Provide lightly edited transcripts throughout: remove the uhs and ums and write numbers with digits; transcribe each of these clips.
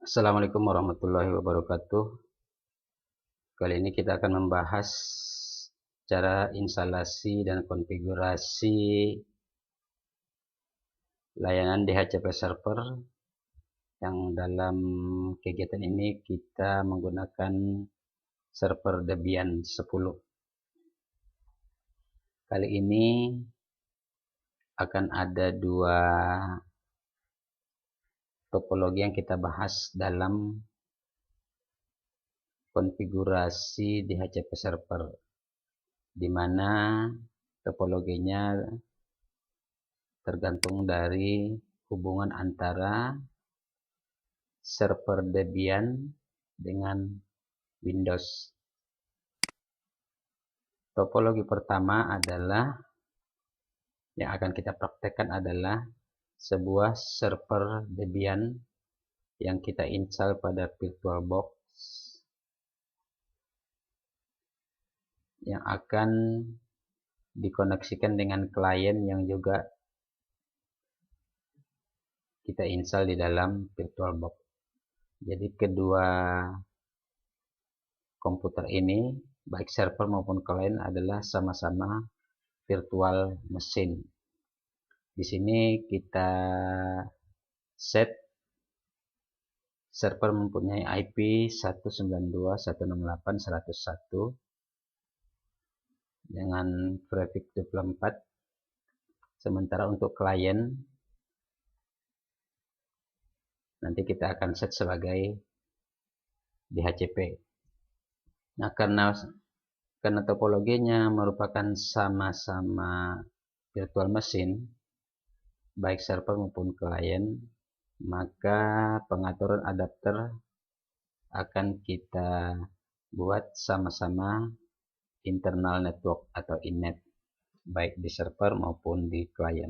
Assalamualaikum warahmatullahi wabarakatuh. Kali ini kita akan membahas cara instalasi dan konfigurasi layanan DHCP server yang dalam kegiatan ini kita menggunakan server Debian 10. Kali ini akan ada dua topologi yang kita bahas dalam konfigurasi DHCP server, di mana topologinya tergantung dari hubungan antara server Debian dengan Windows. Topologi pertama adalah yang akan kita praktekkan adalah sebuah server Debian yang kita install pada VirtualBox yang akan dikoneksikan dengan klien yang juga kita install di dalam VirtualBox. Jadi kedua komputer ini, baik server maupun klien, adalah sama-sama virtual machine. Di sini kita set server mempunyai IP 192.168.101 dengan prefix 24. Sementara untuk klien nanti kita akan set sebagai DHCP. Nah, karena topologinya merupakan sama-sama virtual machine, baik server maupun klien, maka pengaturan adapter akan kita buat sama-sama internal network atau innet, baik di server maupun di klien.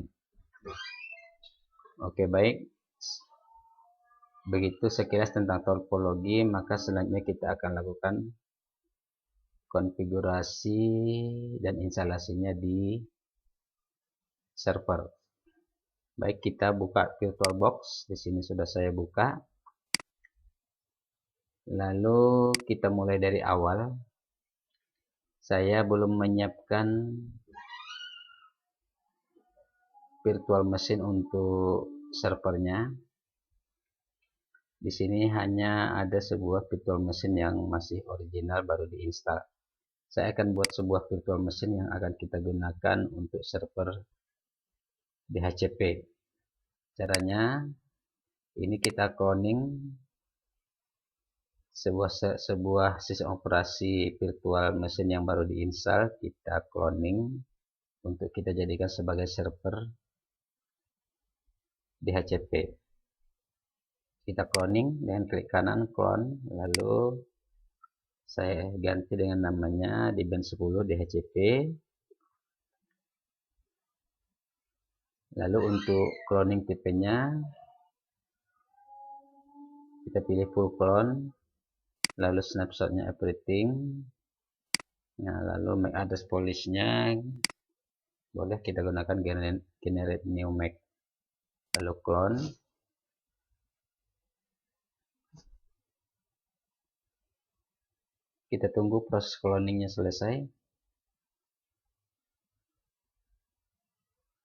Oke, baik. Begitu sekilas tentang topologi, maka selanjutnya kita akan lakukan konfigurasi dan instalasinya di server. Baik, kita buka VirtualBox. Di sini sudah saya buka. Lalu kita mulai dari awal. Saya belum menyiapkan virtual machine untuk servernya. Di sini hanya ada sebuah virtual machine yang masih original, baru diinstal. Saya akan buat sebuah virtual machine yang akan kita gunakan untuk server DHCP. Caranya, ini kita cloning sebuah sistem operasi virtual machine yang baru diinstal, kita cloning untuk kita jadikan sebagai server DHCP. Kita cloning dengan klik kanan clone, lalu saya ganti dengan namanya Debian 10 DHCP. Lalu untuk cloning tipenya kita pilih full clone, lalu snapshotnya everything. Nah, lalu MAC address polish-nya boleh kita gunakan generate new MAC. Lalu clone. Kita tunggu proses cloningnya selesai.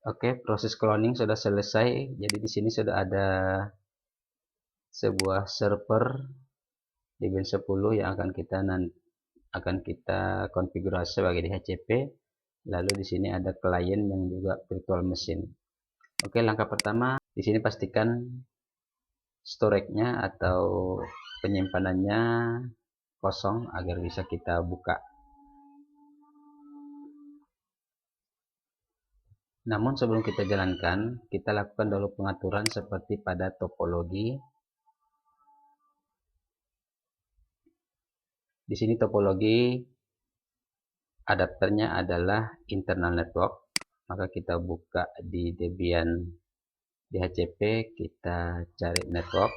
Oke, proses cloning sudah selesai. Jadi di sini sudah ada sebuah server Debian 10 yang akan kita konfigurasi sebagai DHCP. Lalu di sini ada klien yang juga virtual machine. Oke, langkah pertama di sini pastikan storage-nya atau penyimpanannya kosong agar bisa kita buka. Namun sebelum kita jalankan, kita lakukan dulu pengaturan seperti pada topologi. Di sini topologi adapternya adalah internal network. Maka kita buka di Debian DHCP, kita cari network.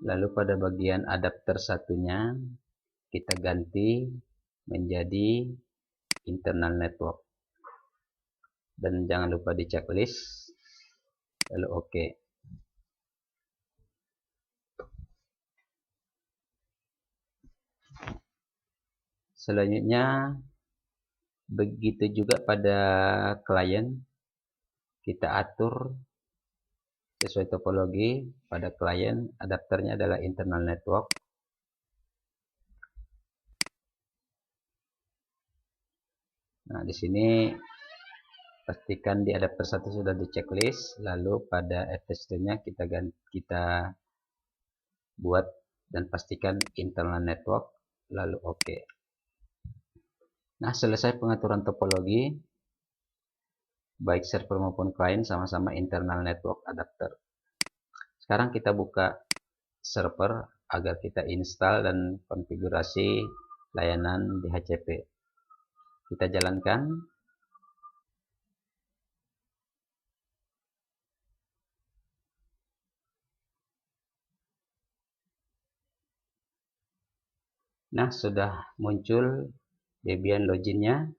Lalu pada bagian adapter satunya kita ganti menjadi internal network. Dan jangan lupa di checklist lalu oke. Selanjutnya begitu juga pada klien, kita atur sesuai topologi. Pada klien adapternya adalah internal network. Nah, di sini pastikan di adapter 1 sudah di checklist, lalu pada FTP-nya kita buat dan pastikan internal network, lalu oke. Nah, selesai pengaturan topologi, baik server maupun klien sama-sama internal network adapter. Sekarang kita buka server agar kita install dan konfigurasi layanan di HCP. Kita jalankan. Nah, sudah muncul Debian loginnya.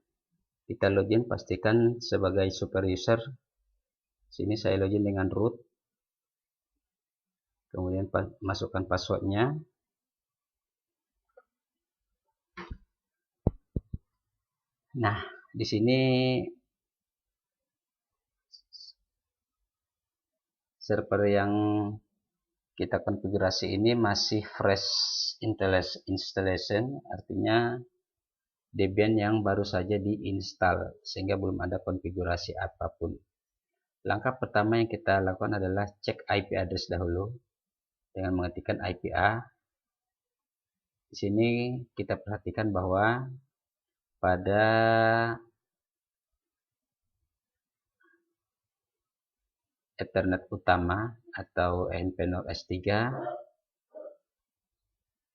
Kita login, pastikan sebagai super user. Sini saya login dengan root. Kemudian masukkan passwordnya. Nah, di sini server yang kita konfigurasi ini masih fresh installation, artinya Debian yang baru saja diinstal sehingga belum ada konfigurasi apapun. Langkah pertama yang kita lakukan adalah cek IP address dahulu dengan mengetikkan IPA. Di sini kita perhatikan bahwa pada Ethernet utama atau nPNOS3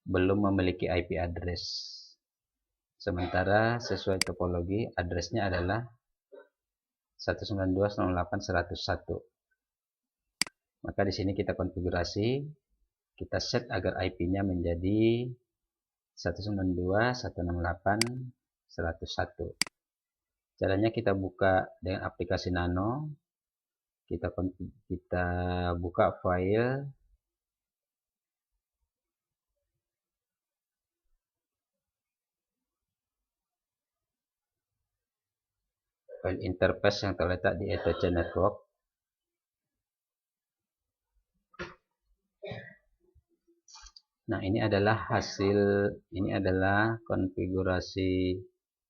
belum memiliki IP address. Sementara sesuai topologi addressnya adalah 192.168.101. Maka di sini kita konfigurasi, kita set agar IP-nya menjadi 192.168.101. Caranya kita buka dengan aplikasi Nano. Kita buka file interface yang terletak di ETC network. Nah, ini adalah konfigurasi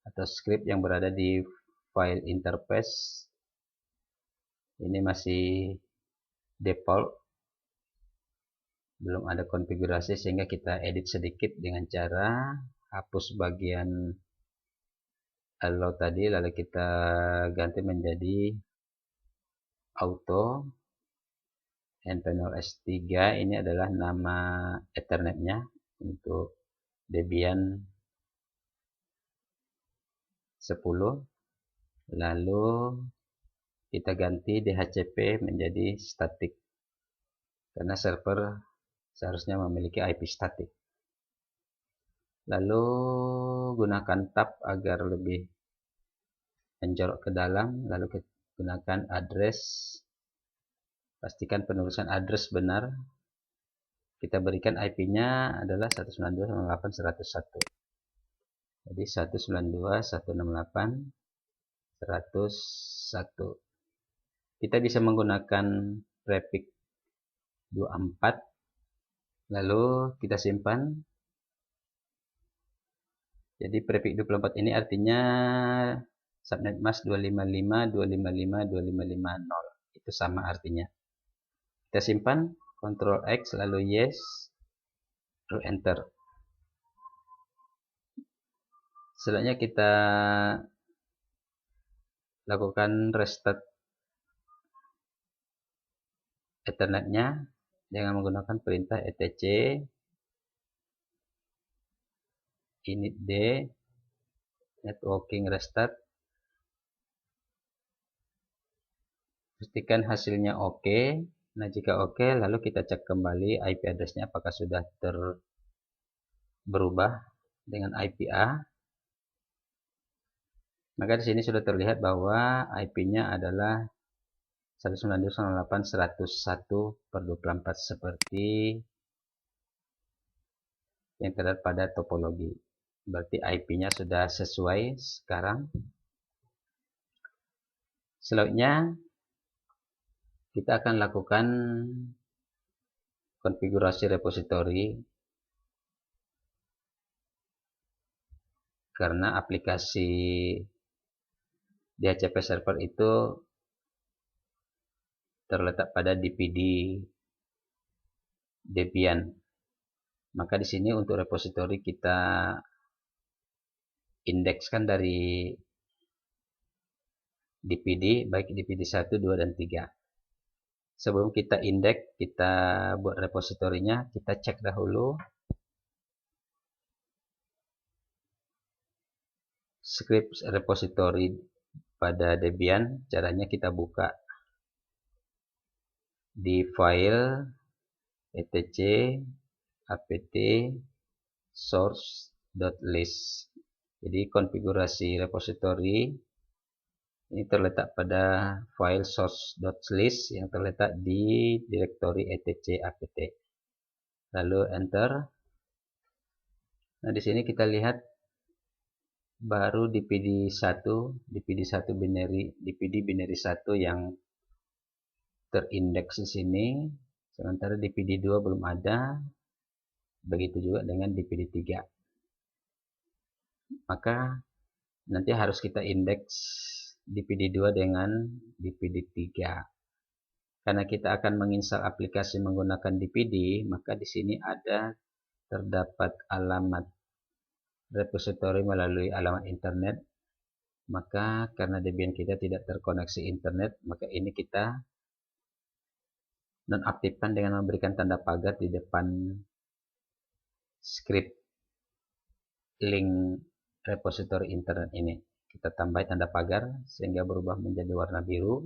atau script yang berada di file interface. Ini masih default, belum ada konfigurasi, sehingga kita edit sedikit dengan cara hapus bagian allow tadi, lalu kita ganti menjadi auto. nPNOS3 ini adalah nama Ethernetnya untuk Debian 10. Lalu kita ganti DHCP menjadi static karena server seharusnya memiliki IP static. Lalu gunakan tab agar lebih menjorok ke dalam, lalu gunakan address. Pastikan penulisan address benar. Kita berikan IP-nya adalah 192.168.101. Jadi 192.168.101. Kita bisa menggunakan prefix 24. Lalu kita simpan. Jadi prefix 24 ini artinya subnet mask 255.255.255.0. Itu sama artinya. Kita simpan, Ctrl X lalu yes, lalu enter. Selanjutnya kita lakukan restart Ethernetnya dengan menggunakan perintah etc init d networking restart. Pastikan hasilnya oke. Nah, jika oke, lalu kita cek kembali IP address-nya apakah sudah berubah dengan IPA. Maka di sini sudah terlihat bahwa IP-nya adalah 192.168.101/24 seperti yang terdapat pada topologi. Berarti IP-nya sudah sesuai sekarang. Selanjutnya kita akan lakukan konfigurasi repositori karena aplikasi DHCP server itu terletak pada DPD Debian. Maka di sini untuk repositori kita indekskan dari DPD, baik DPD 1, 2, dan 3. Sebelum kita indeks, kita buat repositorinya, kita cek dahulu script repositori pada Debian. Caranya kita buka di file etc apt source.list. Jadi konfigurasi repositori ini terletak pada file source.list yang terletak di direktori etc apt. Lalu enter. Nah, di sini kita lihat baru DPD1 binary 1 yang terindeks di sini, sementara DPD2 belum ada. Begitu juga dengan DPD3. Maka nanti harus kita indeks DPD2 dengan DPD3. Karena kita akan menginstal aplikasi menggunakan DPD, maka di sini terdapat alamat repositori melalui alamat internet. Maka karena Debian kita tidak terkoneksi internet, maka ini kita nonaktifkan dengan memberikan tanda pagar di depan script link repositori internet ini. Kita tambah tanda pagar sehingga berubah menjadi warna biru.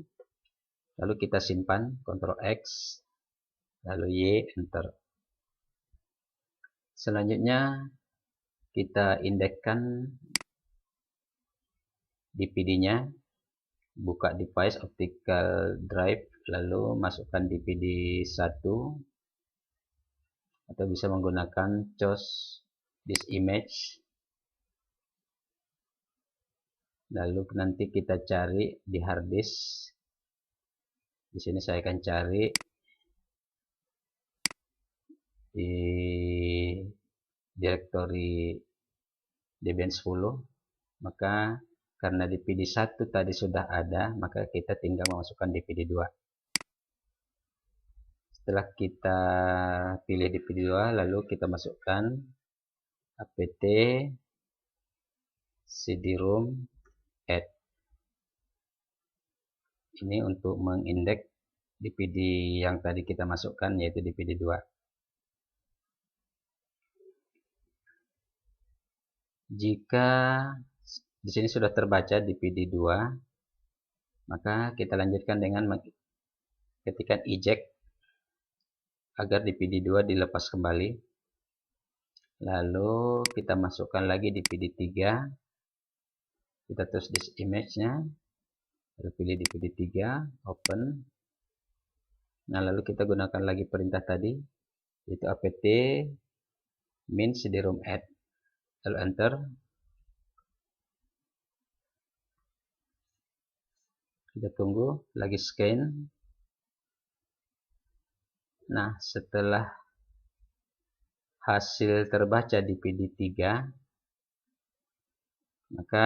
Lalu kita simpan, Ctrl X, lalu Y, enter. Selanjutnya kita indekskan DPD-nya, buka device optical drive, lalu masukkan DPD1, atau bisa menggunakan choose this image. Lalu nanti kita cari di hard disk. Di sini saya akan cari di direktori Debian 10. Maka karena DPD1 tadi sudah ada, maka kita tinggal memasukkan DPD2. Setelah kita pilih DPD2, lalu kita masukkan apt cd-rom add. Ini untuk mengindeks DPD yang tadi kita masukkan, yaitu DPD2. Jika di sini sudah terbaca DPD2, maka kita lanjutkan dengan ketikkan eject agar DPD2 dilepas kembali. Lalu kita masukkan lagi DPD3. Kita tulis this image-nya. Lalu pilih DPD3, open. Nah, lalu kita gunakan lagi perintah tadi, yaitu apt min cd-rom add. Lalu enter. Kita tunggu lagi scan. Nah, setelah hasil terbaca DPD3, maka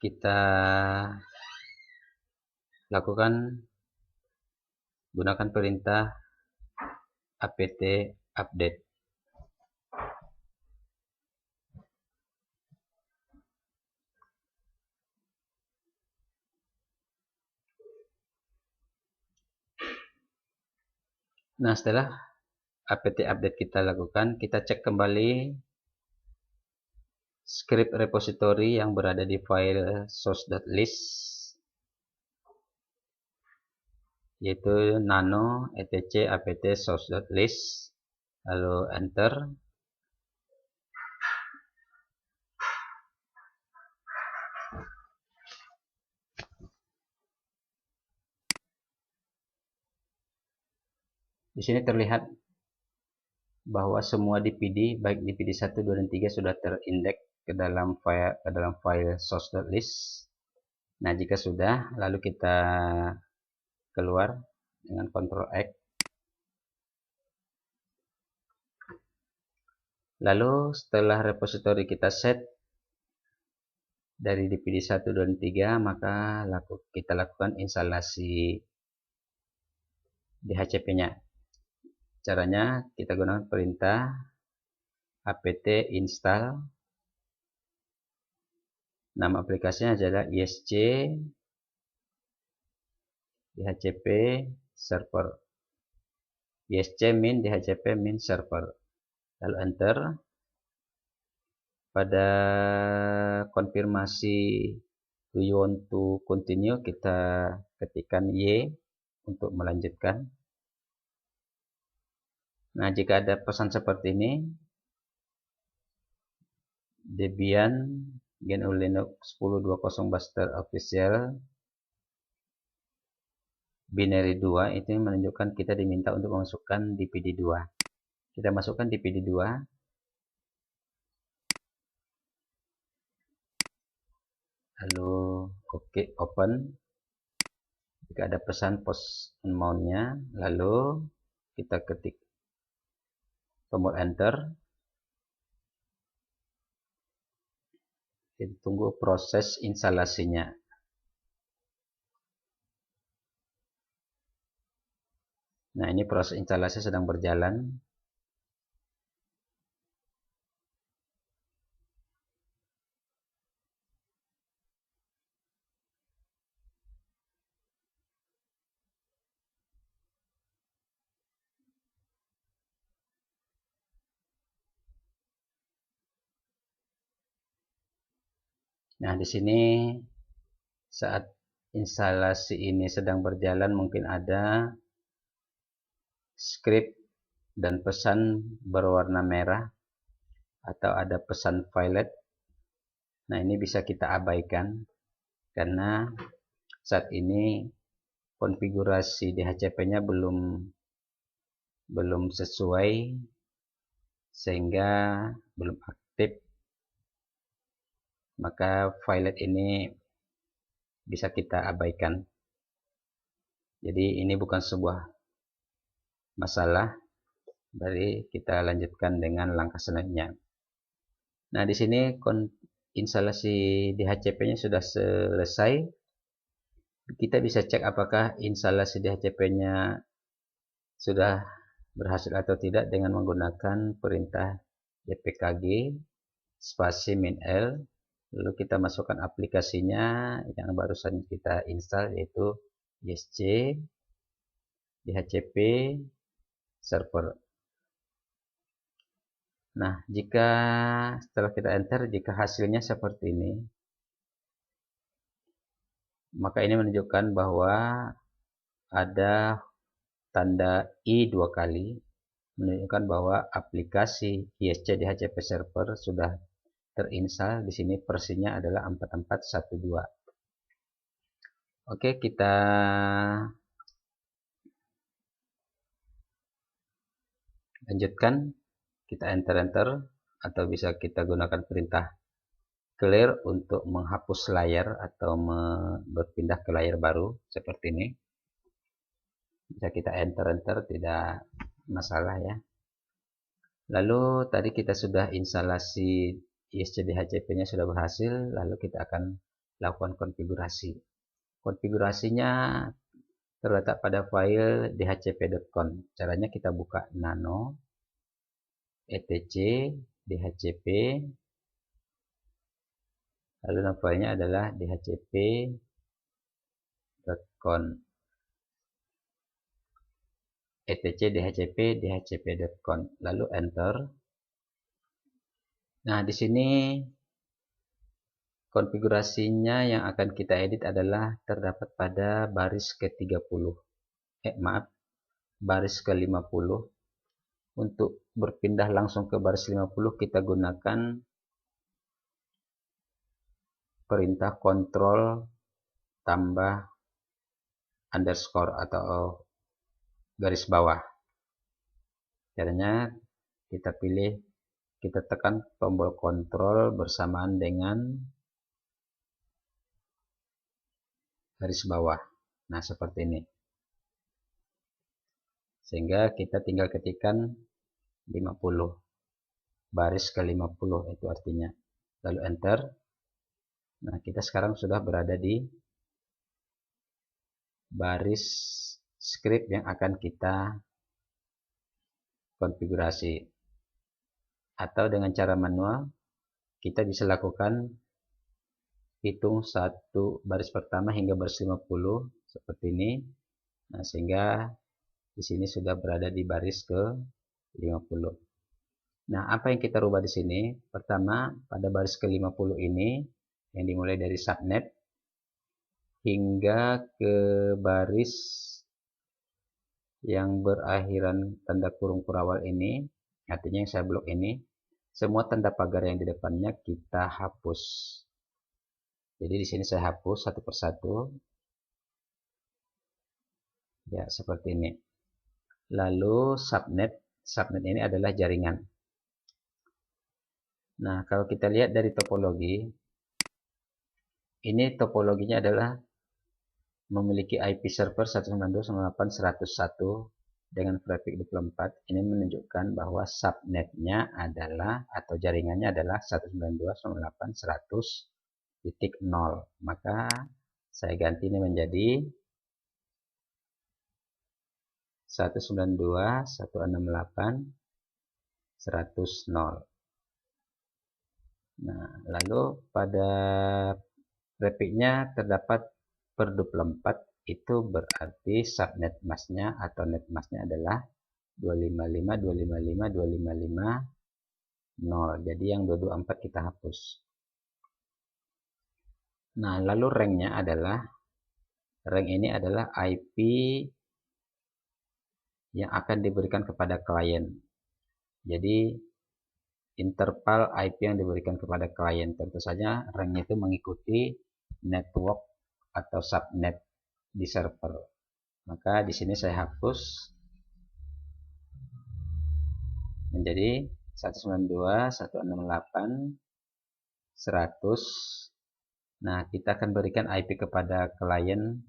kita lakukan gunakan perintah apt update. Nah, setelah apt update kita lakukan, kita cek kembali script repository yang berada di file source.list, yaitu nano etc apt source.list. Lalu enter. Di sini terlihat bahwa semua DPD baik DPD 1, 2, dan 3 sudah terindeks ke dalam file source.list. Nah, jika sudah, lalu kita keluar dengan Ctrl X. Lalu setelah repository kita set dari DPD 1, 2, dan 3, maka kita lakukan instalasi DHCP-nya. Caranya kita gunakan perintah apt install. Nama aplikasinya adalah isc dhcp server. isc min dhcp min server. Lalu enter. Pada konfirmasi do you want to continue, kita ketikkan Y untuk melanjutkan. Nah, jika ada pesan seperti ini, Debian GNU Linux 10.20 Buster Official binary 2 itu menunjukkan kita diminta untuk memasukkan DPD 2. Kita masukkan DPD 2. Lalu oke, open. Jika ada pesan post mount-nya, lalu kita ketik tombol enter. Kita tunggu proses instalasinya. Nah, ini proses instalasi sedang berjalan. Nah, di sini saat instalasi ini sedang berjalan mungkin ada script dan pesan berwarna merah atau ada pesan violet. Nah, ini bisa kita abaikan karena saat ini konfigurasi DHCP-nya belum sesuai sehingga belum aktif. Maka violet ini bisa kita abaikan. Jadi ini bukan sebuah masalah. Dari kita lanjutkan dengan langkah selanjutnya. Nah, di sini instalasi DHCP-nya sudah selesai. Kita bisa cek apakah instalasi DHCP-nya sudah berhasil atau tidak dengan menggunakan perintah dpkg spasi -l. Lalu kita masukkan aplikasinya yang barusan kita install, yaitu isc dhcp server. Nah, jika setelah kita enter, jika hasilnya seperti ini, maka ini menunjukkan bahwa ada tanda i 2 kali, menunjukkan bahwa aplikasi isc dhcp server sudah terinstall. Di sini versinya adalah 4412. Oke, kita lanjutkan. Kita enter atau bisa kita gunakan perintah clear untuk menghapus layar atau berpindah ke layar baru seperti ini. Bisa kita enter tidak masalah ya. Lalu tadi kita sudah instalasi isc dhcp-nya sudah berhasil, lalu kita akan lakukan konfigurasi. Konfigurasinya terletak pada file dhcp.conf. Caranya kita buka nano etc dhcp, lalu nama filenya adalah dhcp.conf, etc dhcp dhcp.conf, lalu enter. Nah, di sini konfigurasinya yang akan kita edit adalah terdapat pada baris ke-30. Baris ke-50. Untuk berpindah langsung ke baris 50, kita gunakan perintah kontrol tambah underscore atau garis bawah. Caranya kita tekan tombol kontrol bersamaan dengan garis bawah. Nah, seperti ini. Sehingga kita tinggal ketikkan 50. Baris ke 50 itu artinya. Lalu enter. Nah, kita sekarang sudah berada di baris script yang akan kita konfigurasi. Atau dengan cara manual, kita bisa lakukan hitung satu baris pertama hingga baris 50 seperti ini. Nah, sehingga di sini sudah berada di baris ke 50. Nah, apa yang kita rubah di sini? Pertama, pada baris ke 50 ini yang dimulai dari subnet hingga ke baris yang berakhiran tanda kurung kurawal ini, artinya yang saya blok ini, semua tanda pagar yang di depannya kita hapus. Jadi di sini saya hapus satu persatu. Ya, seperti ini. Lalu subnet ini adalah jaringan. Nah, kalau kita lihat dari topologi, ini topologinya adalah memiliki IP server 192.168.101 dengan prefix 24. Ini menunjukkan bahwa subnetnya adalah atau jaringannya adalah 192.168.100.0. Maka saya ganti ini menjadi 192.168.100.0. Nah, lalu pada prefixnya terdapat per 24, itu berarti subnet masknya atau net masknya adalah 255.255.255.0. Jadi yang 224 kita hapus. Nah, lalu ranknya adalah, rank ini adalah IP yang akan diberikan kepada klien. Jadi interval IP yang diberikan kepada klien, tentu saja ranknya itu mengikuti network atau subnet di server. Maka di sini saya hapus menjadi 192.168.100. Nah, kita akan berikan IP kepada klien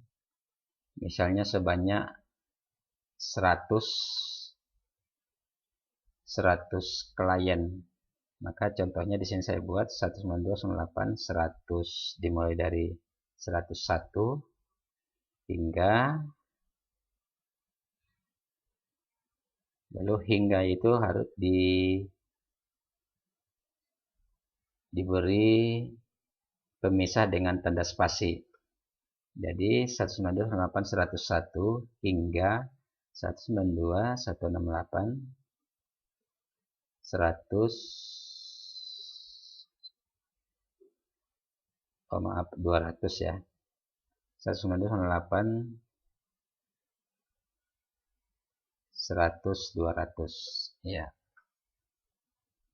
misalnya sebanyak 100 klien. Maka contohnya di sini saya buat 192.168.100 dimulai dari 101 hingga, lalu hingga itu harus diberi pemisah dengan tanda spasi. Jadi 192.168.101 hingga 192.168.100, maaf 200 ya, 192.168.100 ya.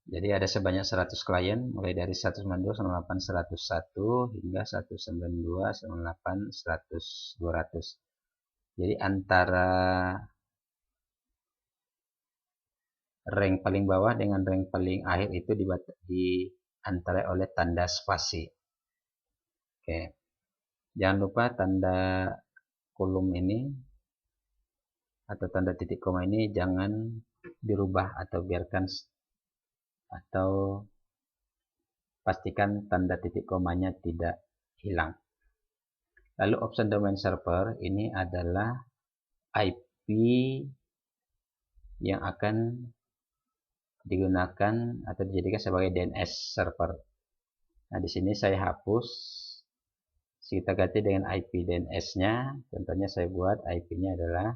Jadi ada sebanyak 100 klien mulai dari 192.168.101 hingga 192.168.100. Jadi antara rank paling bawah dengan rank paling akhir itu diantara oleh tanda spasi. Oke. Jangan lupa tanda kolom ini atau tanda titik koma ini jangan dirubah atau biarkan, atau pastikan tanda titik komanya tidak hilang. Lalu option domain server ini adalah IP yang akan digunakan atau dijadikan sebagai DNS server. Nah, di sini saya hapus, kita ganti dengan IP DNS-nya. Contohnya saya buat IP-nya adalah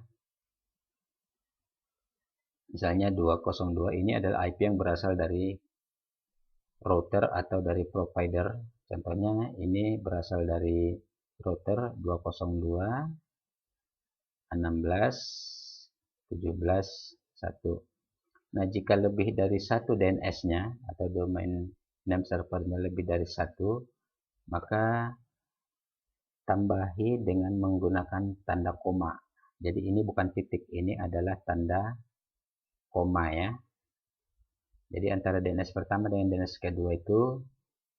misalnya 202. Ini adalah IP yang berasal dari router atau dari provider. Contohnya ini berasal dari router 202.16.17.1. Nah, jika lebih dari satu DNS-nya atau domain name servernya lebih dari satu, maka tambahi dengan menggunakan tanda koma. Jadi ini bukan titik, ini adalah tanda koma ya. Jadi antara DNS pertama dengan DNS kedua itu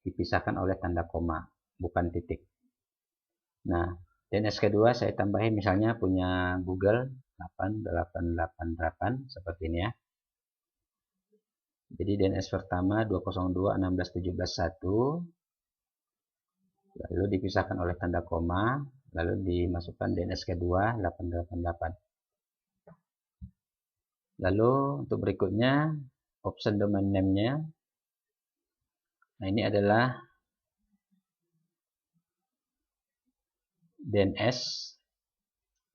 dipisahkan oleh tanda koma, bukan titik. Nah, DNS kedua saya tambahin misalnya punya Google 8888 seperti ini ya. Jadi DNS pertama 202.16.17.1, lalu dipisahkan oleh tanda koma, lalu dimasukkan DNS kedua 888. Lalu untuk berikutnya option domain name-nya. Nah, ini adalah DNS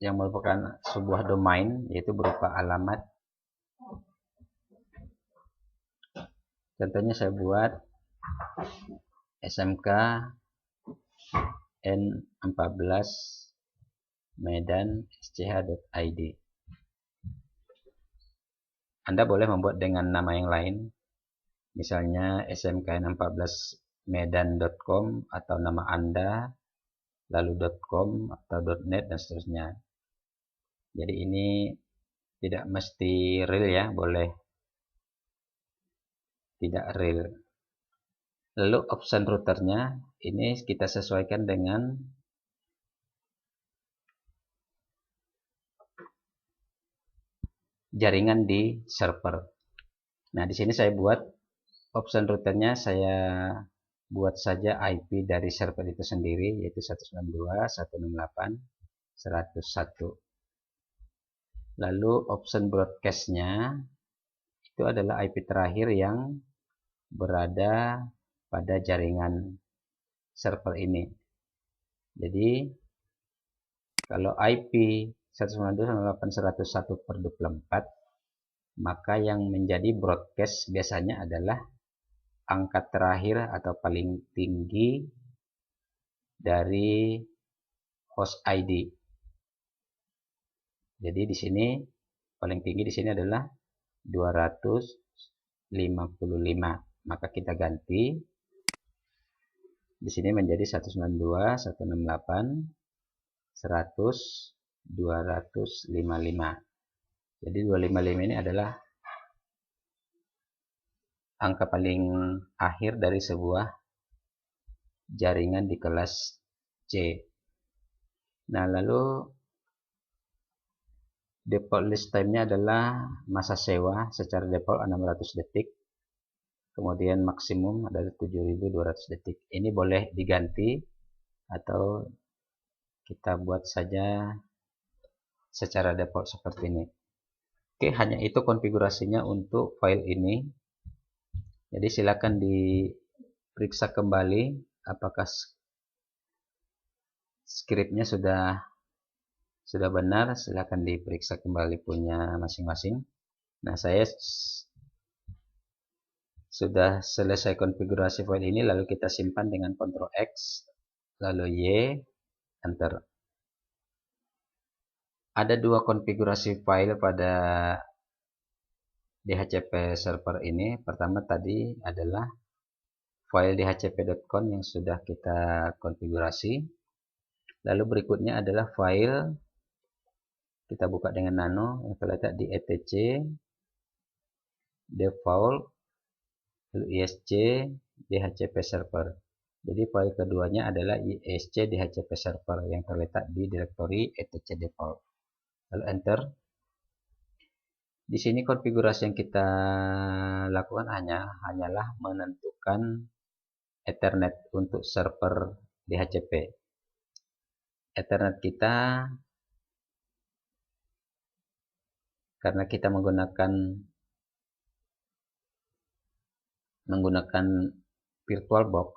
yang merupakan sebuah domain, yaitu berupa alamat. Contohnya saya buat smk n14 medan sch.id. Anda boleh membuat dengan nama yang lain, misalnya smkn14medan.com atau nama Anda, lalu .com atau .net dan seterusnya. Jadi ini tidak mesti real ya, boleh tidak real. Lalu option routernya ini kita sesuaikan dengan jaringan di server. Nah, di sini saya buat option routernya, saya buat saja IP dari server itu sendiri, yaitu 192.168.101. Lalu option broadcastnya itu adalah IP terakhir yang berada pada jaringan server ini. Jadi kalau IP 192.168.101/24, maka yang menjadi broadcast biasanya adalah angka terakhir atau paling tinggi dari host ID. Jadi di sini paling tinggi di sini adalah 255. Maka kita ganti di sini menjadi 192.168.100.255. Jadi 255 ini adalah angka paling akhir dari sebuah jaringan di kelas C. Nah, lalu default list time-nya adalah masa sewa secara default 600 detik. Kemudian maksimum adalah 7.200 detik. Ini boleh diganti atau kita buat saja secara default seperti ini. Oke, hanya itu konfigurasinya untuk file ini. Jadi silakan diperiksa kembali apakah skripnya sudah benar. Silakan diperiksa kembali punya masing-masing. Nah, saya sudah selesai konfigurasi file ini, lalu kita simpan dengan Ctrl X, lalu Y, Enter. Ada dua konfigurasi file pada DHCP server ini. Pertama tadi adalah file dhcp.conf yang sudah kita konfigurasi. Lalu berikutnya adalah file, kita buka dengan nano, yang terletak di etc default lalu isc dhcp server. Jadi file keduanya adalah isc dhcp server yang terletak di direktori etc default. Lalu enter. Di sini konfigurasi yang kita lakukan hanyalah menentukan Ethernet untuk server DHCP. Ethernet kita, karena kita menggunakan VirtualBox,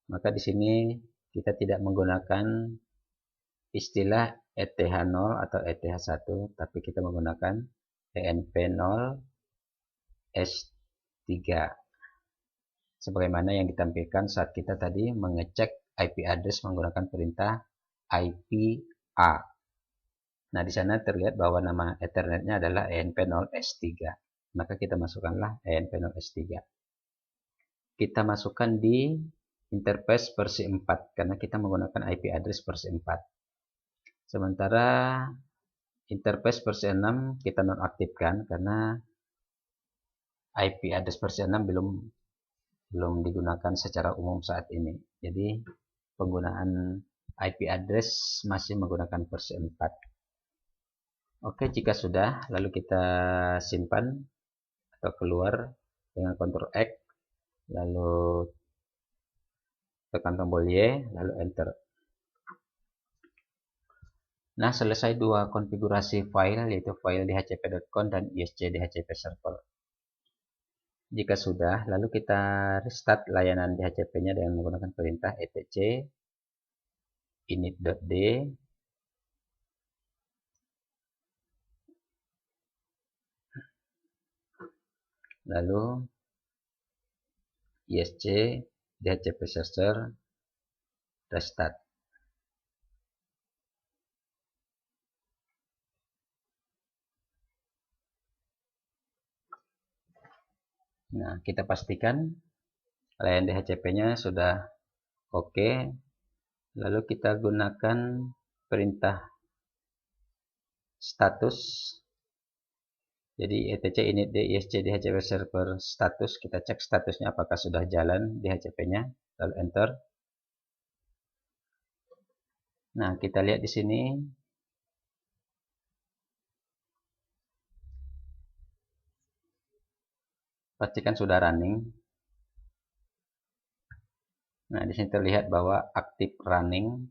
maka di sini kita tidak menggunakan istilah ETH0 atau ETH1, tapi kita menggunakan ENP0 S3 sebagaimana yang ditampilkan saat kita tadi mengecek IP address menggunakan perintah IPA. Nah, di sana terlihat bahwa nama Ethernetnya adalah ENP0S3. Maka kita masukkanlah ENP0S3. Kita masukkan di interface versi 4 karena kita menggunakan IP address versi 4. Sementara interface versi 6 kita nonaktifkan karena IP address versi 6 belum digunakan secara umum saat ini. Jadi penggunaan IP address masih menggunakan versi 4. Oke, jika sudah, lalu kita simpan atau keluar dengan Ctrl X, lalu tekan tombol Y, lalu enter. Nah, selesai dua konfigurasi file, yaitu file dhcp.conf dan isc dhcp server. Jika sudah, lalu kita restart layanan DHCP-nya dengan menggunakan perintah etc init.d lalu isc dhcp server restart. Nah, kita pastikan layanan DHCP-nya sudah oke. Lalu kita gunakan perintah status. Jadi etc init.d isc dhcp server status, kita cek statusnya apakah sudah jalan DHCP-nya, lalu enter. Nah, kita lihat di sini pastikan sudah running. Nah, di sini terlihat bahwa aktif running.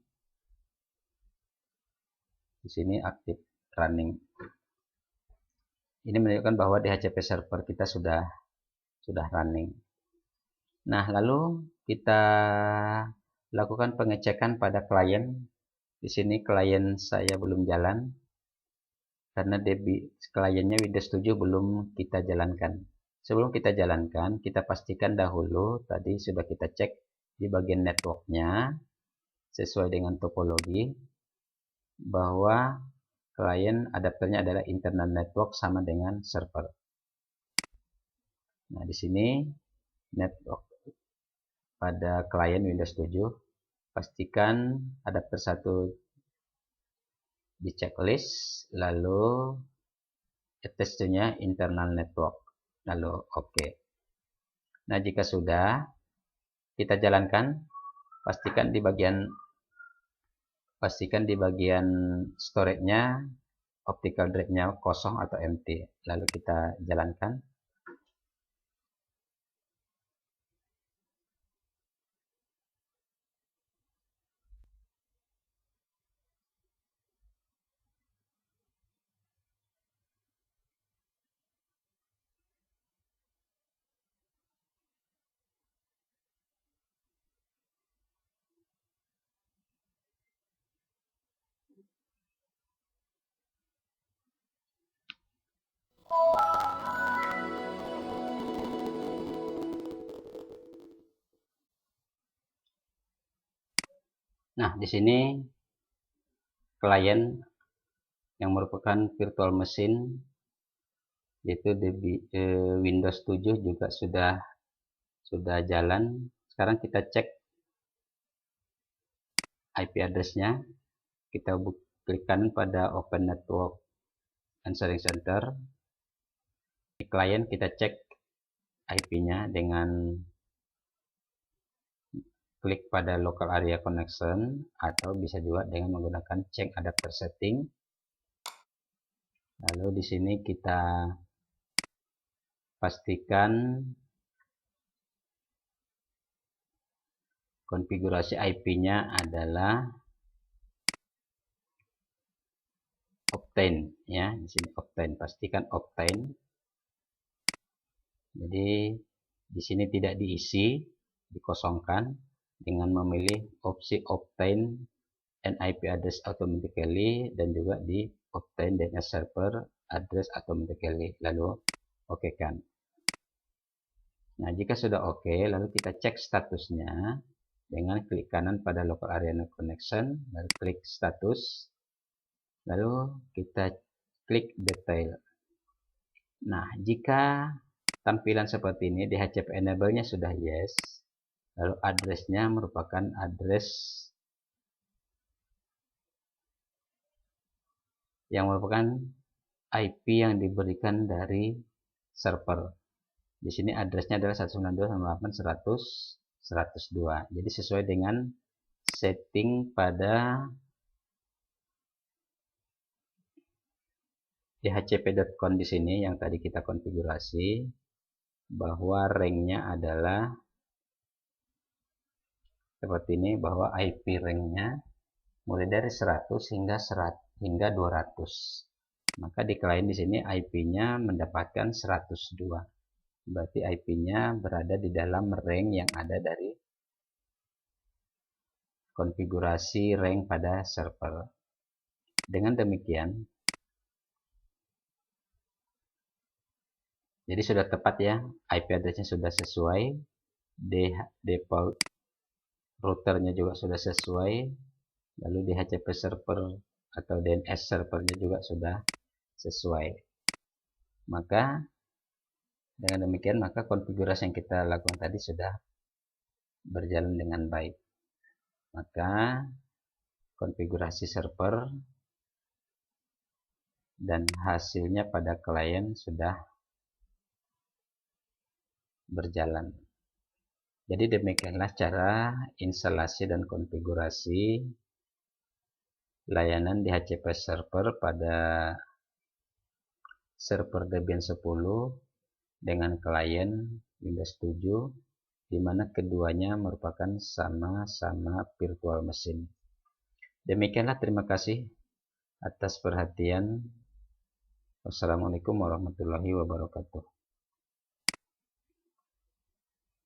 Di sini aktif running. Ini menunjukkan bahwa DHCP server kita sudah running. Nah, lalu kita lakukan pengecekan pada klien. Di sini klien saya belum jalan karena kliennya Windows 7 belum kita jalankan. Sebelum kita jalankan, kita pastikan dahulu tadi sudah kita cek di bagian networknya sesuai dengan topologi bahwa klien adapternya adalah internal network sama dengan server. Nah, di sini network pada klien Windows 7, pastikan adapter 1 di checklist, lalu attach-nya internal network, lalu oke. Nah, jika sudah, kita jalankan, pastikan di bagian storage-nya optical drive-nya kosong atau empty, lalu kita jalankan. Nah, di sini klien yang merupakan virtual machine yaitu Windows 7 juga sudah jalan. Sekarang kita cek IP address-nya. Kita klik kanan pada Open Network and Sharing Center. Di klien kita cek IP-nya dengan klik pada Local Area Connection atau bisa juga dengan menggunakan Change Adapter Setting. Lalu di sini kita pastikan konfigurasi IP-nya adalah Optane ya. Di sini Optane, pastikan Optane. Jadi di sini tidak diisi, dikosongkan dengan memilih opsi Optane and IP address automatically dan juga di Optane DNS server address automatically, lalu oke kan. Nah, jika sudah oke, lalu kita cek statusnya dengan klik kanan pada Local Area Connection, lalu klik status, lalu kita klik detail. Nah, jika tampilan seperti ini, DHCP enable-nya sudah yes, lalu address-nya merupakan address yang merupakan IP yang diberikan dari server. Di sini addressnya adalah 192.168.100.102. Jadi sesuai dengan setting pada dhcp.conf di sini yang tadi kita konfigurasi, bahwa ranknya adalah seperti ini, bahwa IP ranknya mulai dari 100 hingga 200. Maka di klien di sini IP-nya mendapatkan 102. Berarti IP-nya berada di dalam rank yang ada dari konfigurasi rank pada server. Dengan demikian, jadi sudah tepat ya, IP address-nya sudah sesuai, default routernya juga sudah sesuai, lalu DHCP server atau DNS servernya juga sudah sesuai. Maka dengan demikian, maka konfigurasi yang kita lakukan tadi sudah berjalan dengan baik. Maka konfigurasi server dan hasilnya pada klien sudah berjalan. Jadi demikianlah cara instalasi dan konfigurasi layanan DHCP server pada server Debian 10 dengan klien Windows 7, di mana keduanya merupakan sama-sama virtual machine. Demikianlah, terima kasih atas perhatian. Wassalamualaikum warahmatullahi wabarakatuh.